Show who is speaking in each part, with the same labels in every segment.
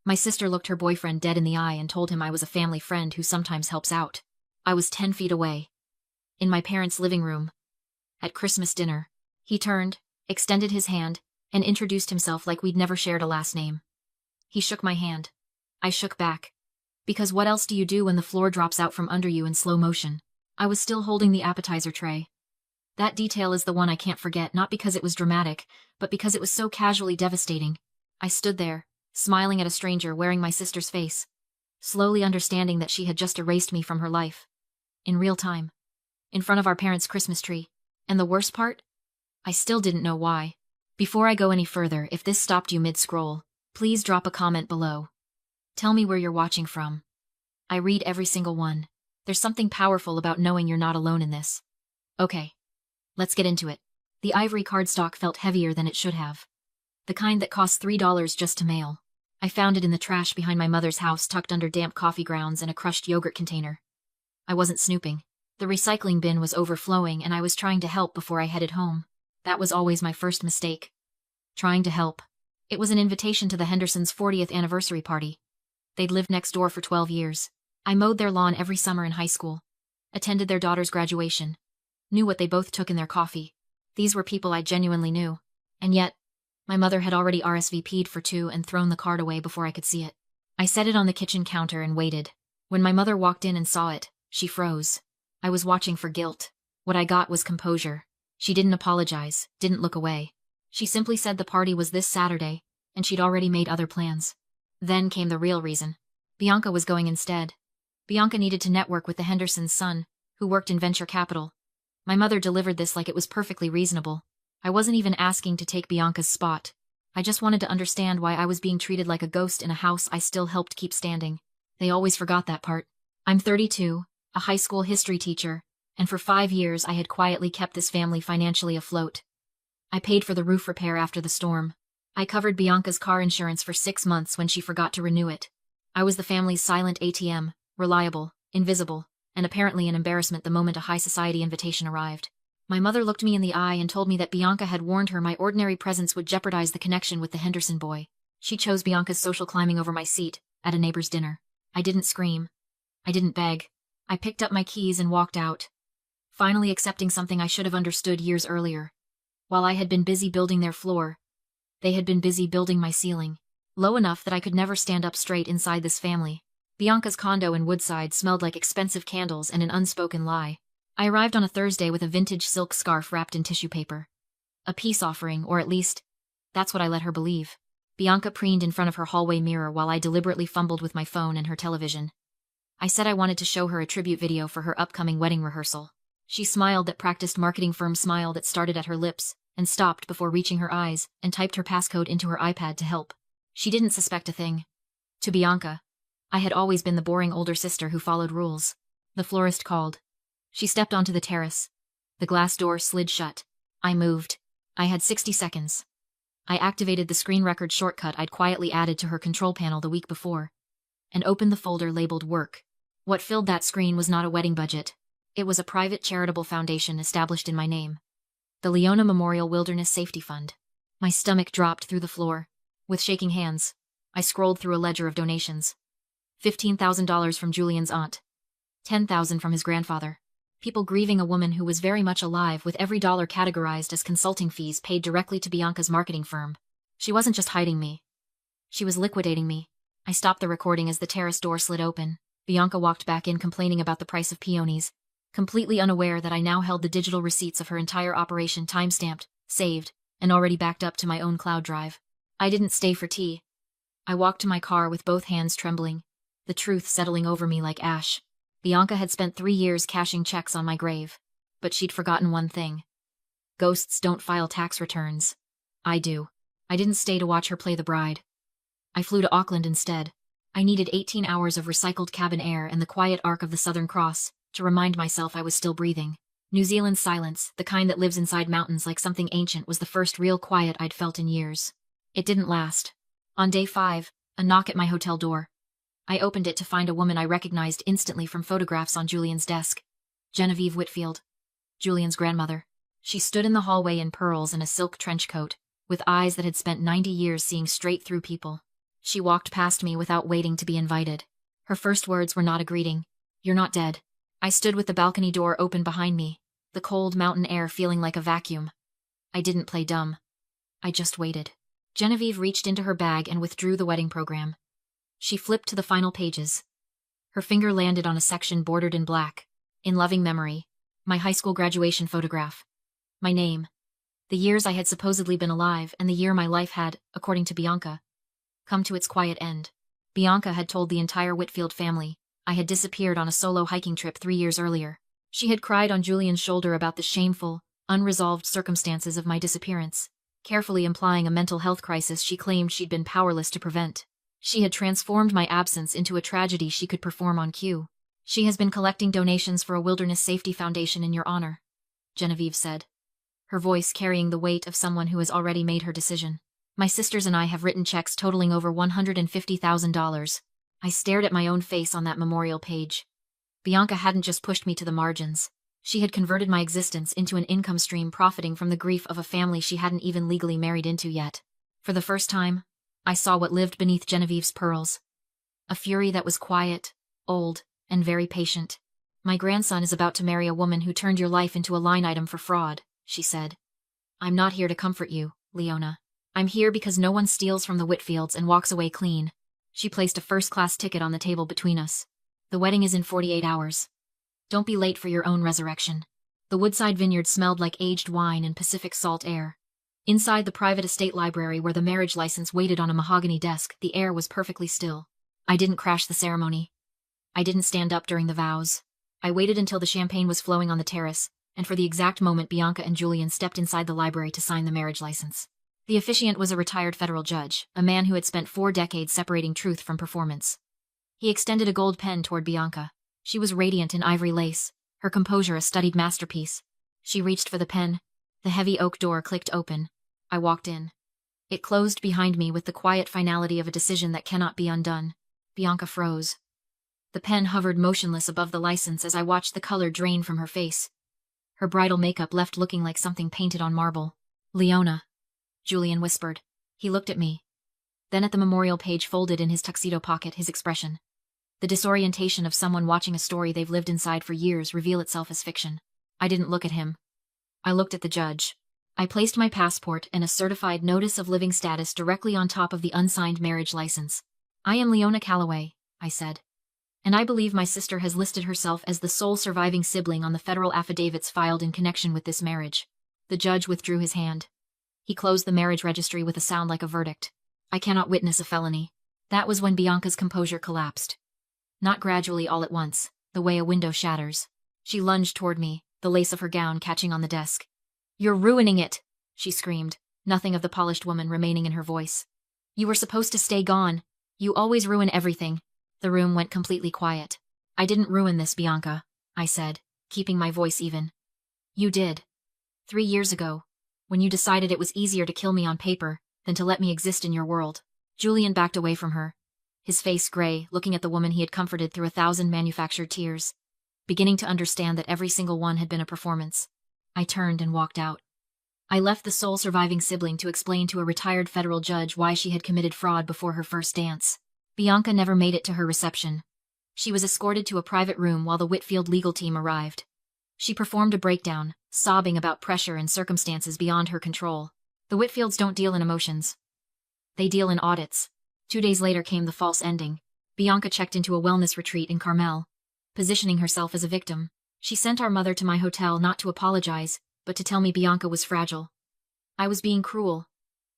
Speaker 1: My sister looked her boyfriend dead in the eye and told him I was a family friend who sometimes helps out. I was 10 feet away. In my parents' living room. At Christmas dinner. He turned, extended his hand, and introduced himself like we'd never shared a last name. He shook my hand. I shook back. Because what else do you do when the floor drops out from under you in slow motion? I was still holding the appetizer tray. That detail is the one I can't forget, not because it was dramatic, but because it was so casually devastating. I stood there, smiling at a stranger wearing my sister's face, slowly understanding that she had just erased me from her life. In real time. In front of our parents' Christmas tree. And the worst part? I still didn't know why. Before I go any further, if this stopped you mid-scroll, please drop a comment below. Tell me where you're watching from. I read every single one. There's something powerful about knowing you're not alone in this. Okay. Let's get into it. The ivory cardstock felt heavier than it should have. The kind that costs $3 just to mail. I found it in the trash behind my mother's house, tucked under damp coffee grounds and a crushed yogurt container. I wasn't snooping. The recycling bin was overflowing and I was trying to help before I headed home. That was always my first mistake. Trying to help. It was an invitation to the Hendersons' 40th anniversary party. They'd lived next door for 12 years. I mowed their lawn every summer in high school. Attended their daughter's graduation. Knew what they both took in their coffee. These were people I genuinely knew. And yet, my mother had already RSVP'd for 2 and thrown the card away before I could see it. I set it on the kitchen counter and waited. When my mother walked in and saw it, she froze. I was watching for guilt. What I got was composure. She didn't apologize, didn't look away. She simply said the party was this Saturday, and she'd already made other plans. Then came the real reason. Bianca was going instead. Bianca needed to network with the Hendersons' son, who worked in venture capital. My mother delivered this like it was perfectly reasonable. I wasn't even asking to take Bianca's spot. I just wanted to understand why I was being treated like a ghost in a house I still helped keep standing. They always forgot that part. I'm 32, a high school history teacher, and for 5 years I had quietly kept this family financially afloat. I paid for the roof repair after the storm. I covered Bianca's car insurance for 6 months when she forgot to renew it. I was the family's silent ATM, reliable, invisible, and apparently an embarrassment the moment a high society invitation arrived. My mother looked me in the eye and told me that Bianca had warned her my ordinary presence would jeopardize the connection with the Henderson boy. She chose Bianca's social climbing over my seat, at a neighbor's dinner. I didn't scream. I didn't beg. I picked up my keys and walked out. Finally accepting something I should have understood years earlier. While I had been busy building their floor, they had been busy building my ceiling. Low enough that I could never stand up straight inside this family. Bianca's condo in Woodside smelled like expensive candles and an unspoken lie. I arrived on a Thursday with a vintage silk scarf wrapped in tissue paper. A peace offering, or at least, that's what I let her believe. Bianca preened in front of her hallway mirror while I deliberately fumbled with my phone and her television. I said I wanted to show her a tribute video for her upcoming wedding rehearsal. She smiled that practiced marketing firm smile that started at her lips, and stopped before reaching her eyes, and typed her passcode into her iPad to help. She didn't suspect a thing. To Bianca, I had always been the boring older sister who followed rules. The florist called. She stepped onto the terrace. The glass door slid shut. I moved. I had 60 seconds. I activated the screen record shortcut I'd quietly added to her control panel the week before, and opened the folder labeled Work. What filled that screen was not a wedding budget. It was a private charitable foundation established in my name. The Leona Memorial Wilderness Safety Fund. My stomach dropped through the floor. With shaking hands, I scrolled through a ledger of donations. $15,000 from Julian's aunt. $10,000 from his grandfather. People grieving a woman who was very much alive, with every dollar categorized as consulting fees paid directly to Bianca's marketing firm. She wasn't just hiding me. She was liquidating me. I stopped the recording as the terrace door slid open. Bianca walked back in complaining about the price of peonies, completely unaware that I now held the digital receipts of her entire operation timestamped, saved, and already backed up to my own cloud drive. I didn't stay for tea. I walked to my car with both hands trembling, the truth settling over me like ash. Bianca had spent 3 years cashing checks on my grave, but she'd forgotten one thing. Ghosts don't file tax returns. I do. I didn't stay to watch her play the bride. I flew to Auckland instead. I needed 18 hours of recycled cabin air and the quiet arc of the Southern Cross to remind myself I was still breathing. New Zealand's silence, the kind that lives inside mountains like something ancient, was the first real quiet I'd felt in years. It didn't last. On day 5, a knock at my hotel door. I opened it to find a woman I recognized instantly from photographs on Julian's desk. Genevieve Whitfield. Julian's grandmother. She stood in the hallway in pearls and a silk trench coat, with eyes that had spent 90 years seeing straight through people. She walked past me without waiting to be invited. Her first words were not a greeting. "You're not dead." I stood with the balcony door open behind me, the cold mountain air feeling like a vacuum. I didn't play dumb. I just waited. Genevieve reached into her bag and withdrew the wedding program. She flipped to the final pages. Her finger landed on a section bordered in black. "In loving memory. My high school graduation photograph. My name. The years I had supposedly been alive, and the year my life had, according to Bianca, come to its quiet end." Bianca had told the entire Whitfield family I had disappeared on a solo hiking trip 3 years earlier. She had cried on Julian's shoulder about the shameful, unresolved circumstances of my disappearance, carefully implying a mental health crisis she claimed she'd been powerless to prevent. She had transformed my absence into a tragedy she could perform on cue. "She has been collecting donations for a wilderness safety foundation in your honor," Genevieve said, her voice carrying the weight of someone who has already made her decision. "My sisters and I have written checks totaling over $150,000. I stared at my own face on that memorial page. Bianca hadn't just pushed me to the margins. She had converted my existence into an income stream profiting from the grief of a family she hadn't even legally married into yet. For the first time, I saw what lived beneath Genevieve's pearls. A fury that was quiet, old, and very patient. "My grandson is about to marry a woman who turned your life into a line item for fraud," she said. "I'm not here to comfort you, Leona. I'm here because no one steals from the Whitfields and walks away clean." She placed a first-class ticket on the table between us. "The wedding is in 48 hours. Don't be late for your own resurrection." The Woodside Vineyard smelled like aged wine and Pacific salt air. Inside the private estate library where the marriage license waited on a mahogany desk, the air was perfectly still. I didn't crash the ceremony. I didn't stand up during the vows. I waited until the champagne was flowing on the terrace, and for the exact moment Bianca and Julian stepped inside the library to sign the marriage license. The officiant was a retired federal judge, a man who had spent 4 decades separating truth from performance. He extended a gold pen toward Bianca. She was radiant in ivory lace, her composure a studied masterpiece. She reached for the pen. The heavy oak door clicked open. I walked in. It closed behind me with the quiet finality of a decision that cannot be undone. Bianca froze. The pen hovered motionless above the license as I watched the color drain from her face. Her bridal makeup left looking like something painted on marble. "Leona," Julian whispered. He looked at me. Then at the memorial page folded in his tuxedo pocket, his expression. The disorientation of someone watching a story they've lived inside for years reveal itself as fiction. I didn't look at him. I looked at the judge. I placed my passport and a certified notice of living status directly on top of the unsigned marriage license. "I am Leona Calloway," I said. "And I believe my sister has listed herself as the sole surviving sibling on the federal affidavits filed in connection with this marriage." The judge withdrew his hand. He closed the marriage registry with a sound like a verdict. "I cannot witness a felony." That was when Bianca's composure collapsed. Not gradually all at once, the way a window shatters. She lunged toward me, the lace of her gown catching on the desk. "You're ruining it," she screamed, nothing of the polished woman remaining in her voice. "You were supposed to stay gone. You always ruin everything." The room went completely quiet. "I didn't ruin this, Bianca," I said, keeping my voice even. "You did. 3 years ago, when you decided it was easier to kill me on paper than to let me exist in your world." Julian backed away from her, his face gray, looking at the woman he had comforted through 1,000 manufactured tears, beginning to understand that every single one had been a performance. I turned and walked out. I left the sole surviving sibling to explain to a retired federal judge why she had committed fraud before her first dance. Bianca never made it to her reception. She was escorted to a private room while the Whitfield legal team arrived. She performed a breakdown, sobbing about pressure and circumstances beyond her control. The Whitfields don't deal in emotions. They deal in audits. 2 days later came the false ending. Bianca checked into a wellness retreat in Carmel, positioning herself as a victim. She sent our mother to my hotel not to apologize, but to tell me Bianca was fragile. I was being cruel,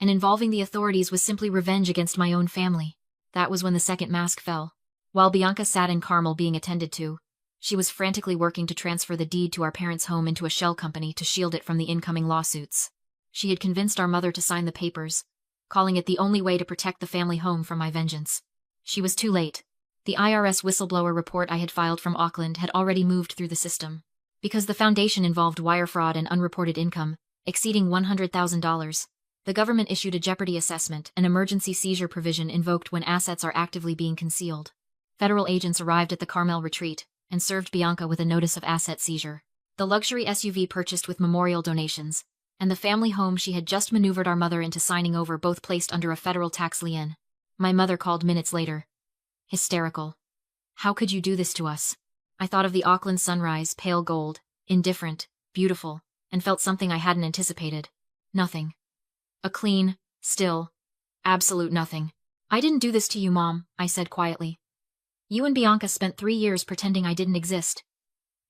Speaker 1: and involving the authorities was simply revenge against my own family. That was when the second mask fell. While Bianca sat in Carmel being attended to, she was frantically working to transfer the deed to our parents' home into a shell company to shield it from the incoming lawsuits. She had convinced our mother to sign the papers, calling it the only way to protect the family home from my vengeance. She was too late. The IRS whistleblower report I had filed from Auckland had already moved through the system. Because the foundation involved wire fraud and unreported income, exceeding $100,000, the government issued a jeopardy assessment, an emergency seizure provision invoked when assets are actively being concealed. Federal agents arrived at the Carmel retreat and served Bianca with a notice of asset seizure. The luxury SUV purchased with memorial donations, and the family home she had just maneuvered our mother into signing over, both placed under a federal tax lien. My mother called minutes later. Hysterical. How could you do this to us? I thought of the Auckland sunrise, pale gold, indifferent, beautiful, and felt something I hadn't anticipated. Nothing. A clean, still, absolute nothing. I didn't do this to you, Mom, I said quietly. You and Bianca spent 3 years pretending I didn't exist.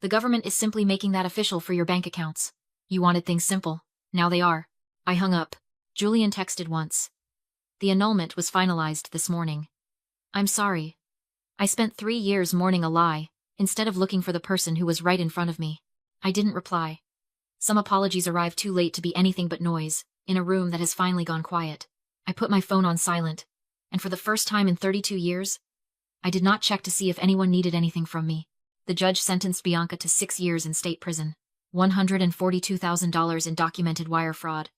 Speaker 1: The government is simply making that official for your bank accounts. You wanted things simple. Now they are. I hung up. Julian texted once. The annulment was finalized this morning. I'm sorry. I spent 3 years mourning a lie, instead of looking for the person who was right in front of me. I didn't reply. Some apologies arrived too late to be anything but noise, in a room that has finally gone quiet. I put my phone on silent, and for the first time in 32 years, I did not check to see if anyone needed anything from me. The judge sentenced Bianca to 6 years in state prison, $142,000 in documented wire fraud,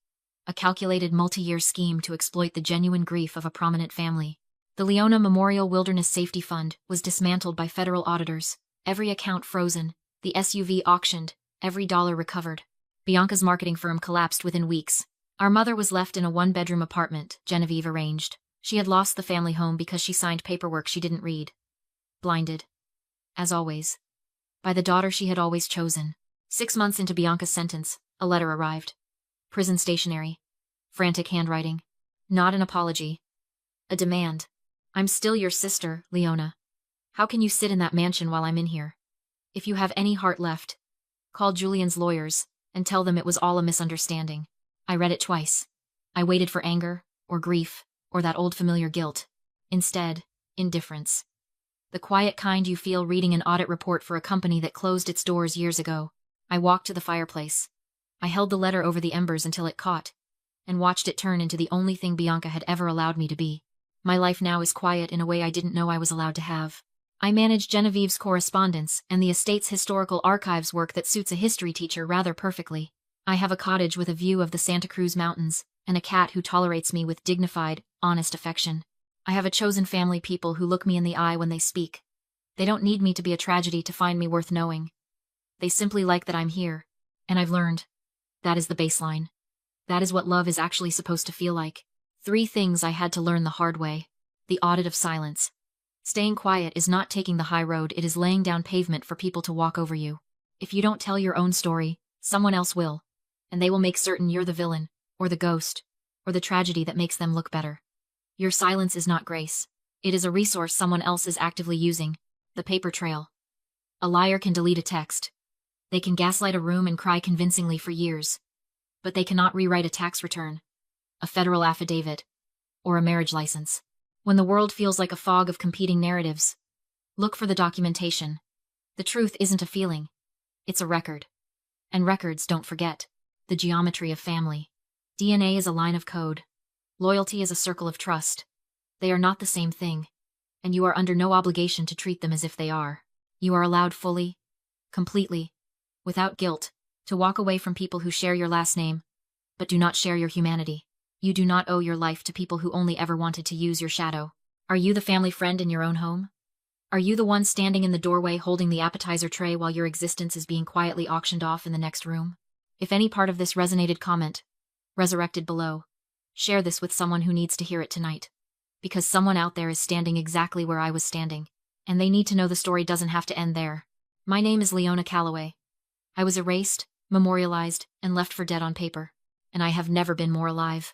Speaker 1: a calculated multi-year scheme to exploit the genuine grief of a prominent family. The Leona Memorial Wilderness Safety Fund was dismantled by federal auditors, every account frozen, the SUV auctioned, every dollar recovered. Bianca's marketing firm collapsed within weeks. Our mother was left in a one-bedroom apartment Genevieve arranged. She had lost the family home because she signed paperwork she didn't read. Blinded. As always. By the daughter she had always chosen. 6 months into Bianca's sentence, a letter arrived. Prison stationery. Frantic handwriting. Not an apology. A demand. I'm still your sister, Leona. How can you sit in that mansion while I'm in here? If you have any heart left, call Julian's lawyers and tell them it was all a misunderstanding. I read it twice. I waited for anger, or grief, or that old familiar guilt. Instead, indifference. The quiet kind you feel reading an audit report for a company that closed its doors years ago. I walked to the fireplace. I held the letter over the embers until it caught, and watched it turn into the only thing Bianca had ever allowed me to be. My life now is quiet in a way I didn't know I was allowed to have. I manage Genevieve's correspondence and the estate's historical archives work that suits a history teacher rather perfectly. I have a cottage with a view of the Santa Cruz Mountains, and a cat who tolerates me with dignified, honest affection. I have a chosen family people who look me in the eye when they speak. They don't need me to be a tragedy to find me worth knowing. They simply like that I'm here, and I've learned. That is the baseline. That is what love is actually supposed to feel like. 3 things I had to learn the hard way. The audit of silence. Staying quiet is not taking the high road, it is laying down pavement for people to walk over you. If you don't tell your own story, someone else will, and they will make certain you're the villain, or the ghost, or the tragedy that makes them look better. Your silence is not grace. It is a resource someone else is actively using. The paper trail. A liar can delete a text. They can gaslight a room and cry convincingly for years. But they cannot rewrite a tax return, a federal affidavit, or a marriage license. When the world feels like a fog of competing narratives, look for the documentation. The truth isn't a feeling. It's a record. And records don't forget. The geometry of family. DNA is a line of code. Loyalty is a circle of trust. They are not the same thing, and you are under no obligation to treat them as if they are. You are allowed fully, completely, without guilt, to walk away from people who share your last name, but do not share your humanity. You do not owe your life to people who only ever wanted to use your shadow. Are you the family friend in your own home? Are you the one standing in the doorway holding the appetizer tray while your existence is being quietly auctioned off in the next room? If any part of this resonated, comment, resurrected below. Share this with someone who needs to hear it tonight. Because someone out there is standing exactly where I was standing, and they need to know the story doesn't have to end there. My name is Leona Calloway. I was erased, memorialized, and left for dead on paper, and I have never been more alive.